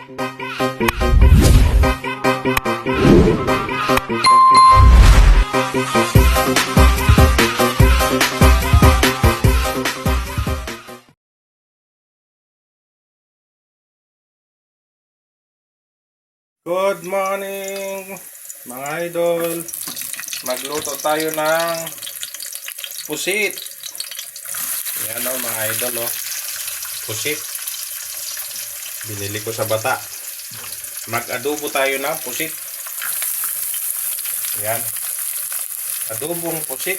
Good morning mga idol. Magluto tayo ng pusit. Yan o mga idol o. Pusit. Binili ko sa bata. Mag-adobo tayo ng pusit. Yan. Adobong pusit.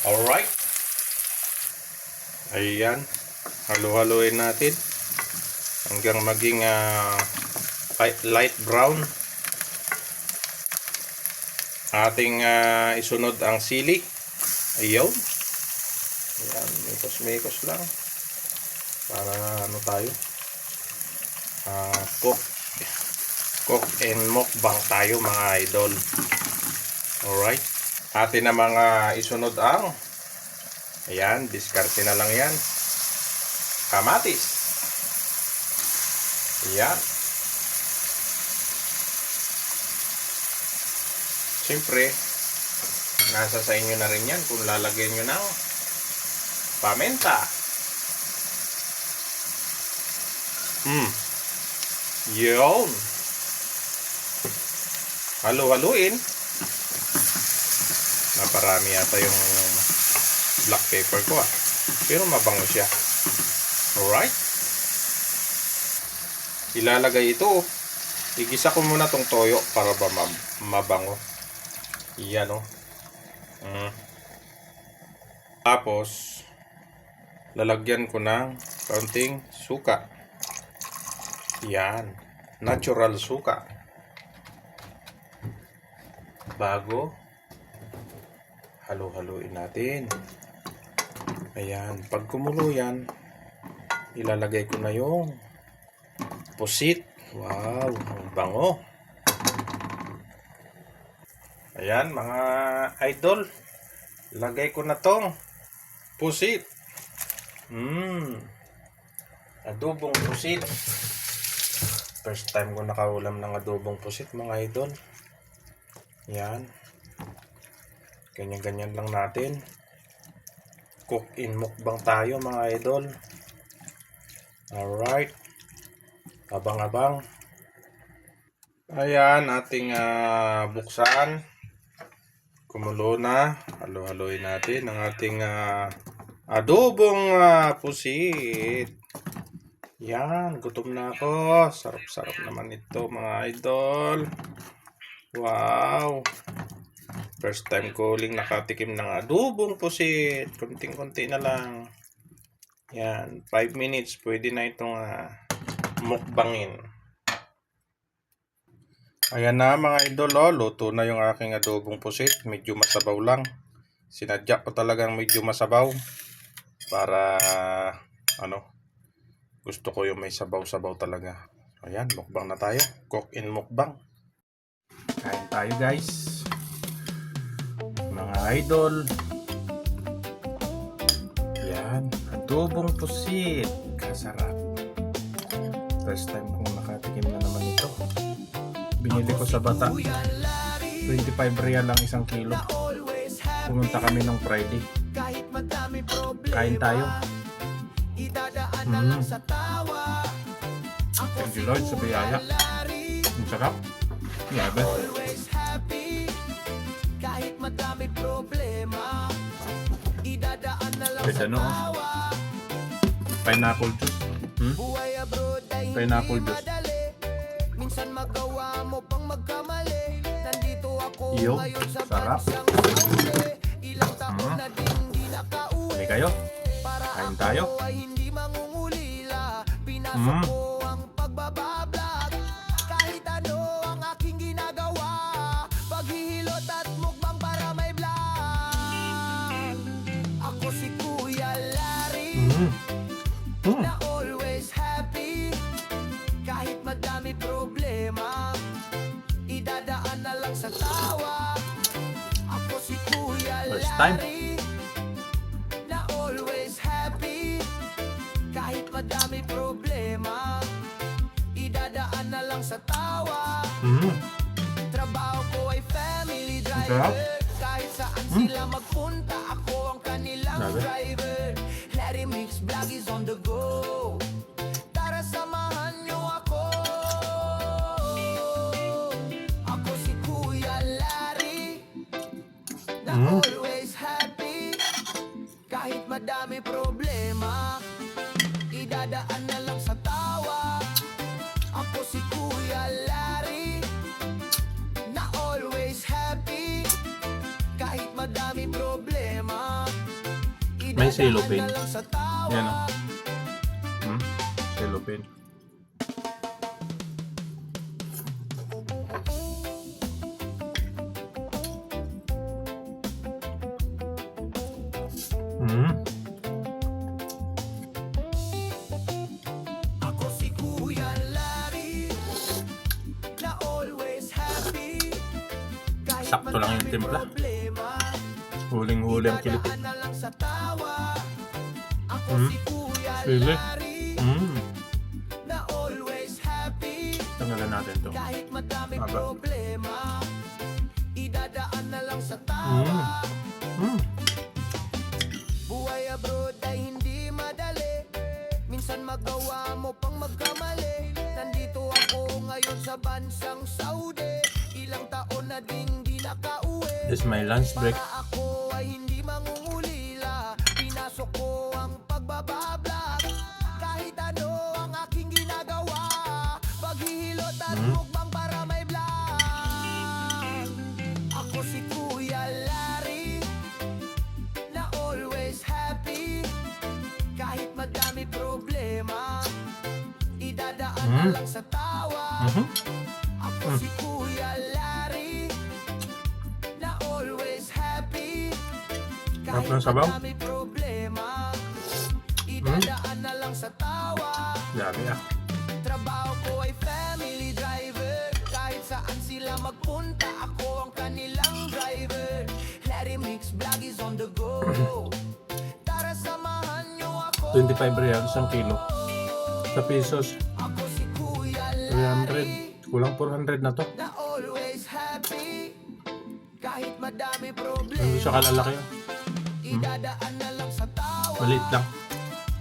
Alright. Ayan. Halo-haloin natin hanggang maging light brown. Ating isunod ang sili. Ayaw. Ayan, mikos-mikos lang para ano tayo, cook and mukbang tayo mga idol. Alright, atin na mga isunod ang, ayan, diskarte na lang yan, kamatis. Ayan. Siyempre, nasa sa inyo na rin yan kung lalagyan nyo ng paminta. Yun. Halo-haluin. Naparami yata yung black pepper ko pero mabango siya. Alright. Ilalagay ito. Igisa ko muna tong toyo para ba mabango. Iyan o. Tapos lalagyan ko ng kaunting suka. Yan. Natural suka. Bago halo-haloin natin. Ayan. Pag kumulo yan, ilalagay ko na yung pusit. Wow, ang bango. Ayan mga idol, lagay ko na tong pusit. Adobong pusit. First time ko nakaulam ng adobong pusit mga idol. Yan. Ganyan-ganyan lang natin. Cook in mukbang tayo mga idol. Alright. Abang-abang. Ayan, ating buksan. Kumulo na. Halo-haloin natin ang ating adobong pusit. Yan, gutom na ako. Sarap-sarap naman ito mga idol. Wow. First time ko uling nakatikim ng adobong pusit. Kunting-kunti na lang. Yan, 5 minutes. Pwede na itong mukbangin. Ayan na mga idol, luto na yung aking adobong pusit. Medyo masabaw lang. Sinadya ko talagang medyo masabaw para gusto ko yung may sabaw-sabaw talaga. Ayan, mukbang na tayo. Cook in mukbang. Kain tayo guys. Mga idol. Ayan, adobong pusit. Kasarap. First time kong nakatikim na naman ito. Binili ko sa bata. 25 real lang 1 kilo. Pumunta kami ng Friday. Kain tayo. Thank you Lord sa biyaya. Ang sarap. Yabe. Pwede no? Pineapple juice. Pineapple juice. Iyo, sarap. Hindi kayo? Kain tayo. Ako si Kuya Larry na always happy. Kahit madami problema, idadaan na lang sa tawa. Ako si Kuya First time. Larry na always happy. Kahit madami Trabaho ko ay family Sarap. driver. Kahit saan sila magpunta, ako ang kanilang Grabe. driver. Larry Mix Vlog is on the go. Tara samahan nyo ako. Ako si Kuya Larry, na always happy. Kahit madami problema, idadaan na lang sa tawa. Ako si Kuya Larry, na always happy. Kahit madami problema, May idadaan cellophane. na lang sa tawa. Yan o. Cellophane. Ako si Kuya Larry, na always happy. Kahit Sakto lang yung madami timpla. problema, Huling-huli ang kiliti. idadaan na lang sa tawa. Ako si Kuya Sili. Larry, na always happy. Tanggalan natin to. Kahit madami Aba. problema, idadaan na lang sa tawa. Buhay abroad ay hindi madali. Minsan magawa mo pang magkamali. Nandito ako ngayon sa bansang Saudi. Ilang taon na ding di nakauwi. This is my lunch break. Para ako ay hindi mangungulila. Pinasok ko ang pagbabablog. Kahit ano ang aking ginagawa. Paghihilot at mukbang para may vlog. Ako si Kuya Larry, na always happy. Kahit madami problema, idadaan na lang sa tawa. Ako si Kuya Larry, na always happy. Kahit Sarap ng sabaw. madami problema, idadaan na lang sa tawa. Grabe ah. Trabaho ko ay family driver. Kahit saan sila magpunta, ako ang kanilang driver. Larry Mix Vlog is on the go. Tara samahan nyo ako. 25 real, 1 kilo. Sa pesos, Ako si Kuya 300. Kulang 400 na to. na always happy. Kahit madami Hindi problema, siya kalalaki. idadaan na lang sa tawa. Maliit lang.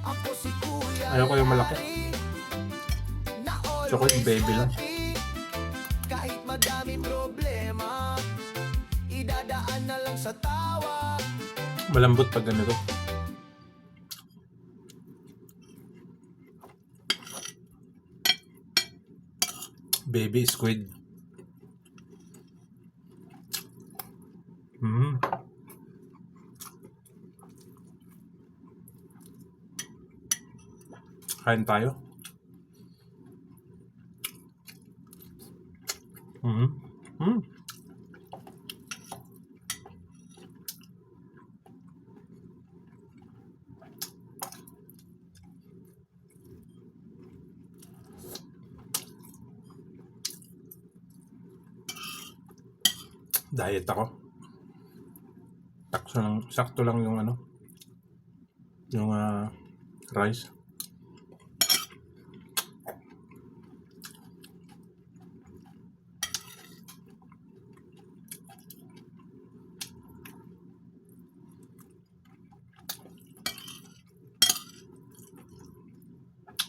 Ako si Kuya Ayaw ko yung malaki. Larry, na always Chocolate baby lang. happy. Kahit madami problema, idadaan na lang sa tawa. Malambot pag ganito. Baby squid. Kain tayo. Diet ako. Sakto lang yung ano, yung rice.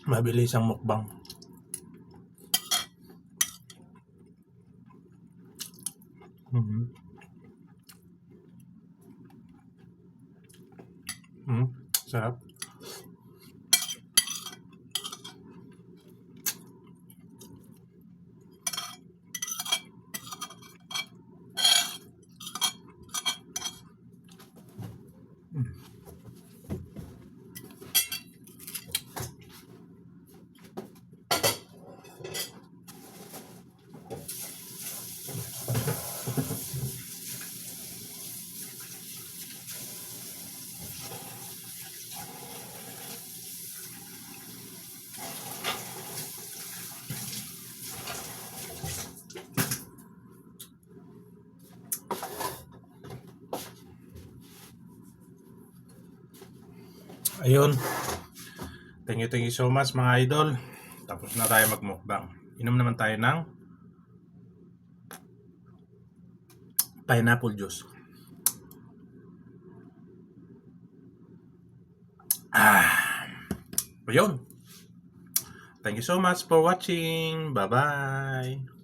Mabilis ang mukbang. Sarap. Ayun. Thank you so much mga idol. Tapos na tayo magmukbang. Inom naman tayo ng pineapple juice. Ayun. Thank you so much for watching. Bye-bye.